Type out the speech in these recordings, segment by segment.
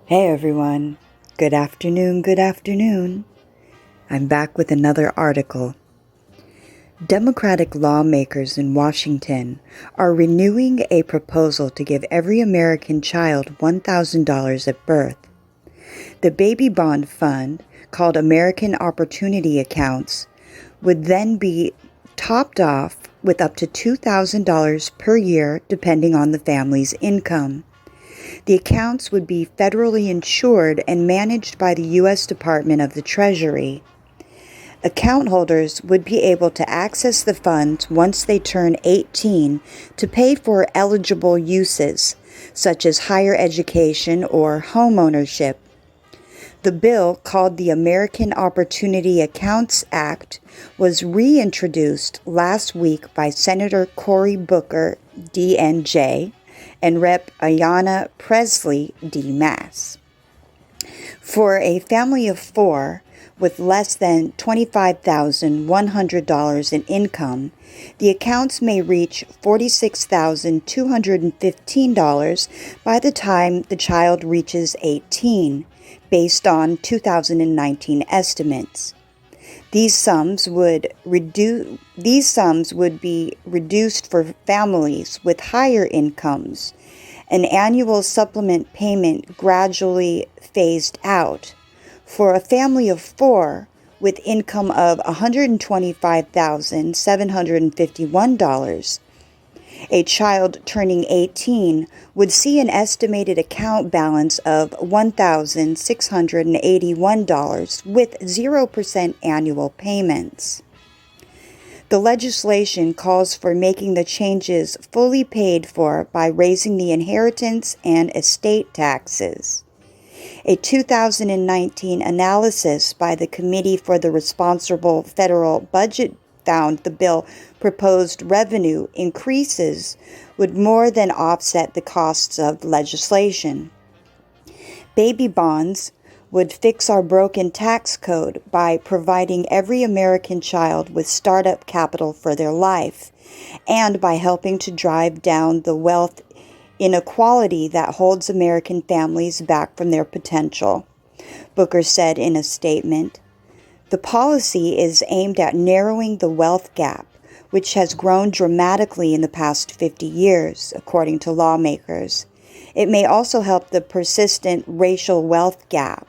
Hey everyone, good afternoon, good afternoon. I'm back with another article. Democratic lawmakers in Washington are renewing a proposal to give every American child $1,000 at birth. The baby bond fund, called American Opportunity Accounts, would then be topped off with up to $2,000 per year depending on the family's income. The accounts would be federally insured and managed by the U.S. Department of the Treasury. Account holders would be able to access the funds once they turn 18 to pay for eligible uses, such as higher education or home ownership. The bill, called the American Opportunity Accounts Act, was reintroduced last week by Senator Cory Booker, DNJ, and Rep. Ayanna Pressley, D. Mass. For a family of four with less than $25,100 in income, the accounts may reach $46,215 by the time the child reaches 18, based on 2019 estimates. These sums would be reduced for families with higher incomes, an annual supplement payment gradually phased out. For a family of four with income of $125,751, a child turning 18 would see an estimated account balance of $1,681 with 0% annual payments. The legislation calls for making the changes fully paid for by raising the inheritance and estate taxes. A 2019 analysis by the Committee for the Responsible Federal Budget found the bill proposed revenue increases would more than offset the costs of legislation. Baby bonds would fix our broken tax code by providing every American child with startup capital for their life, and by helping to drive down the wealth inequality that holds American families back from their potential, Booker said in a statement. The policy is aimed at narrowing the wealth gap, which has grown dramatically in the past 50 years, according to lawmakers. It may also help the persistent racial wealth gap.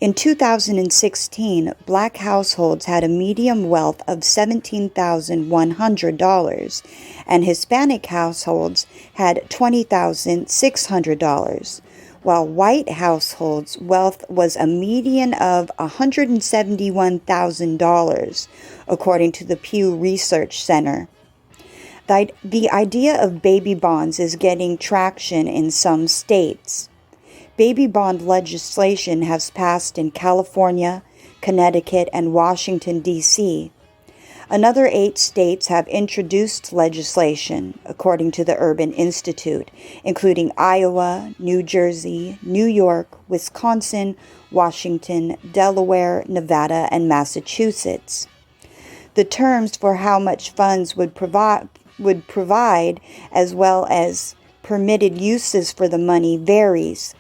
In 2016, Black households had a median wealth of $17,100, and Hispanic households had $20,600, while white households' wealth was a median of $171,000, according to the Pew Research Center. The idea of baby bonds is getting traction in some states. Baby bond legislation has passed in California, Connecticut, and Washington, D.C. Another 8 states have introduced legislation, according to the Urban Institute, including Iowa, New Jersey, New York, Wisconsin, Washington, Delaware, Nevada, and Massachusetts. The terms for how much funds would provide, as well as permitted uses for the money, varies.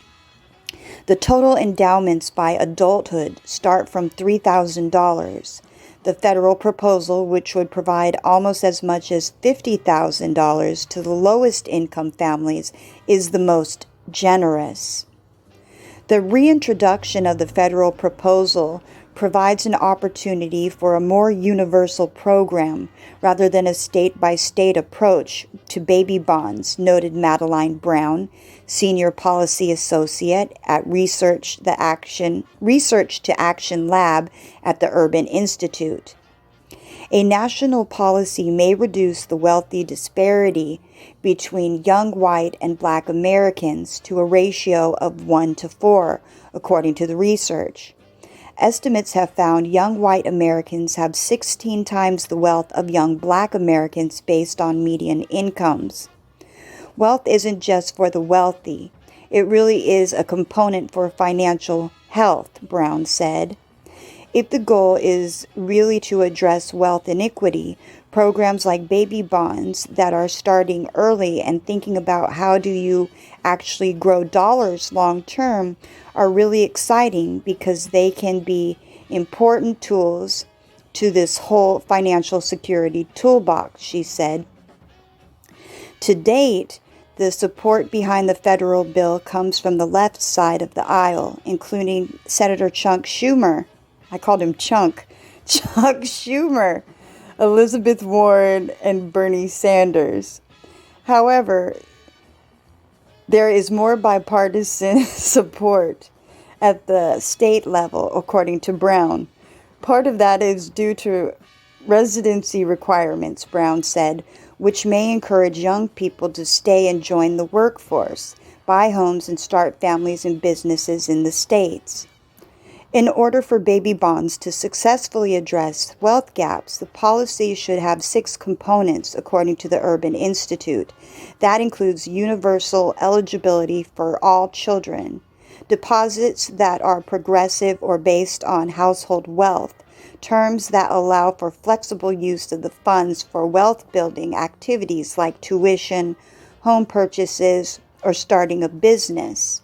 The total endowments by adulthood start from $3,000. The federal proposal, which would provide almost as much as $50,000 to the lowest income families, is the most generous. The reintroduction of the federal proposal provides an opportunity for a more universal program rather than a state-by-state approach to baby bonds, noted Madeline Brown, Senior Policy Associate at Research to Action Lab at the Urban Institute. A national policy may reduce the wealthy disparity between young white and Black Americans to a ratio of 1 to 4, according to the research. Estimates have found young white Americans have 16 times the wealth of young Black Americans based on median incomes. Wealth isn't just for the wealthy. It really is a component for financial health, Brown said. If the goal is really to address wealth inequity, Programs like baby bonds that are starting early and thinking about how do you actually grow dollars long term are really exciting because they can be important tools to this whole financial security toolbox, she said. To date, the support behind the federal bill comes from the left side of the aisle, including Senator Chuck Schumer. I called him Chunk. Chuck Schumer, Elizabeth Warren, and Bernie Sanders. However, there is more bipartisan support at the state level, according to Brown. Part of that is due to residency requirements, Brown said, which may encourage young people to stay and join the workforce, buy homes, and start families and businesses in the states. In order for baby bonds to successfully address wealth gaps, the policy should have 6 components, according to the Urban Institute. That includes universal eligibility for all children, deposits that are progressive or based on household wealth, terms that allow for flexible use of the funds for wealth-building activities like tuition, home purchases, or starting a business,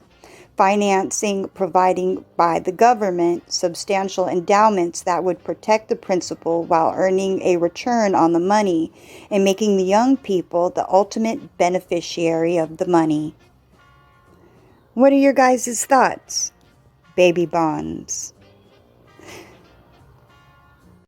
financing providing by the government, substantial endowments that would protect the principal while earning a return on the money, and making the young people the ultimate beneficiary of the money. What are your guys' thoughts? Baby bonds.